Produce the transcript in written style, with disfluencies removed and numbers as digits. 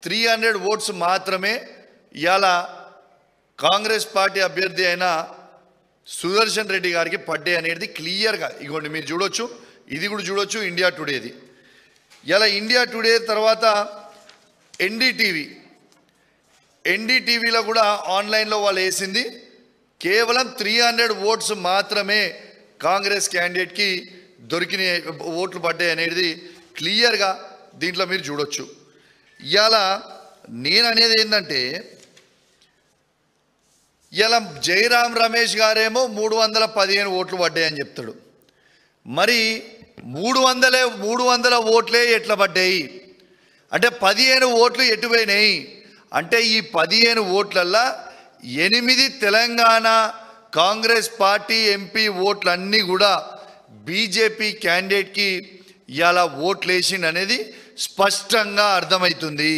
300 oats మాత్రమే ఇవాళ Congress party అభ్యర్థి అయిన సుదర్శన్ రెడ్డి గారికి పడ్డాయి అనేది క్లియర్గా ఇగోండి మీరు చూడొచ్చు, ఇది కూడా చూడొచ్చు ఇండియా టుడేది. ఇలా ఇండియా టుడే తర్వాత ఎన్డీటీవీలో కూడా ఆన్లైన్లో వాళ్ళు వేసింది కేవలం 300 ఓట్స్ మాత్రమే కాంగ్రెస్ క్యాండిడేట్కి దొరికిన ఓట్లు పడ్డాయి అనేది క్లియర్గా దీంట్లో మీరు చూడొచ్చు. ఇవాళ నేను అనేది ఏంటంటే ఇలా జయరాం రమేష్ గారేమో 315 ఓట్లు పడ్డాయని చెప్తాడు. మరి 300 ఓట్లే ఎట్లా పడ్డాయి అంటే 15 ఓట్లు ఎటుపోయినాయి అంటే ఈ 15 ఓట్లల్లో 8 తెలంగాణ కాంగ్రెస్ పార్టీ ఎంపీ ఓట్లన్నీ కూడా బీజేపీ క్యాండిడేట్కి ఇవాళ ఓట్లు వేసింది అనేది స్పష్టంగా అర్థమవుతుంది.